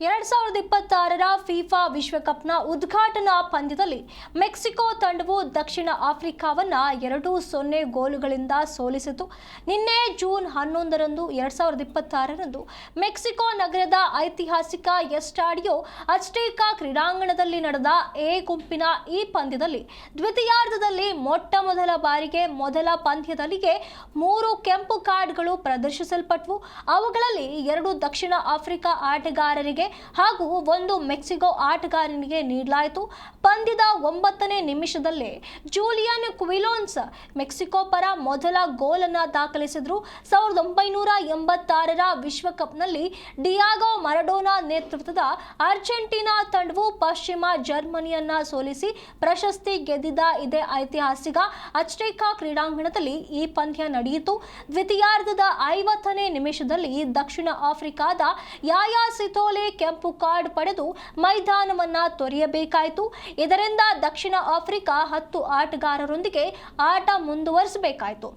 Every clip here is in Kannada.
2026ರ ಫಿಫಾ ವಿಶ್ವಕಪ್ನ ಉದ್ಘಾಟನಾ ಪಂದ್ಯದಲ್ಲಿ ಮೆಕ್ಸಿಕೋ ತಂಡವು ದಕ್ಷಿಣ ಆಫ್ರಿಕಾವನ್ನ 2-0 ಗೋಲುಗಳಿಂದ ಸೋಲಿಸಿತು. ನಿನ್ನೆ ಜೂನ್ 11ರಂದು 2026ರಂದು ಮೆಕ್ಸಿಕೋ ನಗರದ ಐತಿಹಾಸಿಕ ಎಸ್ಟಾಡಿಯೋ ಅಜ್ಟೆಕಾ ಕ್ರೀಡಾಂಗಣದಲ್ಲಿ ನಡೆದ ಎ ಗುಂಪಿನ ಈ ಪಂದ್ಯದಲ್ಲಿ ದ್ವಿತೀಯಾರ್ಧದಲ್ಲಿ ಮೊಟ್ಟಮೊದಲ ಬಾರಿಗೆ ಮೊದಲ ಪಂದ್ಯದಲ್ಲಿಯೇ 3 ಕೆಂಪು ಕಾರ್ಡ್ಗಳು ಪ್ರದರ್ಶಿಸಲ್ಪಟ್ಟವು. ಅವುಗಳಲ್ಲಿ 2 ದಕ್ಷಿಣ ಆಫ್ರಿಕಾ ಆಟಗಾರರಿಗೆ ಹಾಗೂ 1 ಮೆಕ್ಸಿಕೋ ಆಟಗಾರನಿಗೆ ನೀಡಲಾಯಿತು. ಪಂದ್ಯದ 9ನೇ ನಿಮಿಷದಲ್ಲೇ ಜೂಲಿಯನ್ ಕ್ವಿಲೋನ್ಸ್ ಮೆಕ್ಸಿಕೋ ಪರ ಮೊದಲ ಗೋಲ್ ಅನ್ನು ದಾಖಲಿಸಿದರು. 1986ರ ವಿಶ್ವಕಪ್ನಲ್ಲಿ ಡಿಯಾಗೋ ಮರಡೋನಾ ನೇತೃತ್ವದ ಅರ್ಜೆಂಟೀನಾ ತಂಡವು ಪಶ್ಚಿಮ ಜರ್ಮನಿಯನ್ನ ಸೋಲಿಸಿ ಪ್ರಶಸ್ತಿ ಗೆದ್ದಿದ್ದ ಇದೇ ಐತಿಹಾಸಿಕ ಅಜ್ಟೆಕಾ ಕ್ರೀಡಾಂಗಣದಲ್ಲಿ ಈ ಪಂದ್ಯ ನಡೆಯಿತು. ದ್ವಿತೀಯಾರ್ಧದ 50ನೇ ನಿಮಿಷದಲ್ಲಿ ದಕ್ಷಿಣ ಆಫ್ರಿಕಾದ ಯಾಯಾ ಸಿತೋಲೆ ಕೆಂಪು ಕಾರ್ಡ್ ಪಡೆದು ಮೈದಾನವನ್ನ ತೊರೆಯಬೇಕಾಯಿತು. ಇದರಿಂದ ದಕ್ಷಿಣ ಆಫ್ರಿಕಾ 10 ಆಟಗಾರರೊಂದಿಗೆ ಆಟ ಮುಂದುವರಿಸಬೇಕಾಯಿತು.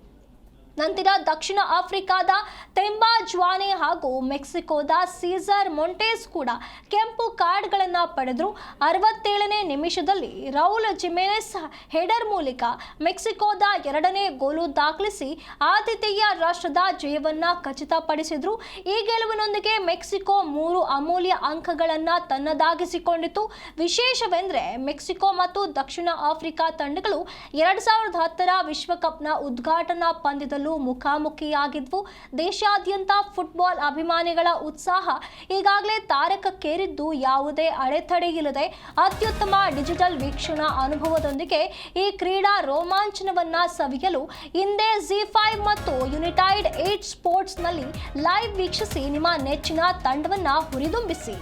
ನಂತರ ದಕ್ಷಿಣ ಆಫ್ರಿಕಾದ ತೆಂಬಾ ಜ್ವಾನೆ ಹಾಗೂ ಮೆಕ್ಸಿಕೋದ ಸೀಸರ್ ಮೊಂಟೆಸ್ ಕೂಡ ಕೆಂಪು ಕಾರ್ಡ್ಗಳನ್ನು ಪಡೆದರು. 67ನೇ ನಿಮಿಷದಲ್ಲಿ ರೌಲ್ ಜಿಮೆನೆಸ್ ಹೆಡರ್ ಮೂಲಕ ಮೆಕ್ಸಿಕೋದ 2ನೇ ಗೋಲು ದಾಖಲಿಸಿ ಆತಿಥೇಯ ರಾಷ್ಟ್ರದ ಜಯವನ್ನ ಖಚಿತಪಡಿಸಿದರು. ಈ ಗೆಲುವಿನೊಂದಿಗೆ ಮೆಕ್ಸಿಕೋ 3 ಅಮೂಲ್ಯ ಅಂಕಗಳನ್ನು ತನ್ನದಾಗಿಸಿಕೊಂಡಿತು. ವಿಶೇಷವೆಂದರೆ ಮೆಕ್ಸಿಕೋ ಮತ್ತು ದಕ್ಷಿಣ ಆಫ್ರಿಕಾ ತಂಡಗಳು 2010ರ ವಿಶ್ವಕಪ್ನ ಉದ್ಘಾಟನಾ ಪಂದ್ಯದಲ್ಲೂ ಮುಖಾಮುಖಿಯಾಗಿದ್ವು. ದೇಶಾದ್ಯಂತ ಫುಟ್ಬಾಲ್ ಅಭಿಮಾನಿಗಳ ಉತ್ಸಾಹ ಈಗಾಗಲೇ ತಾರಕಕ್ಕೇರಿದ್ದು ಯಾವುದೇ ಅಡೆತಡೆ ಇಲ್ಲದೆ ಅತ್ಯುತ್ತಮ ಡಿಜಿಟಲ್ ವೀಕ್ಷಣಾ ಅನುಭವದೊಂದಿಗೆ ಈ ಕ್ರೀಡಾ ರೋಮಾಂಚನವನ್ನ ಸವಿಯಲು ಹಿಂದೆ ZEE5 ಮತ್ತು ಯುನೈಟೆಡ್ 8 ಸ್ಪೋರ್ಟ್ಸ್ನಲ್ಲಿ ಲೈವ್ ವೀಕ್ಷಿಸಿ ನಿಮ್ಮ ನೆಚ್ಚಿನ ತಂಡವನ್ನ ಹುರಿದುಂಬಿಸಿ.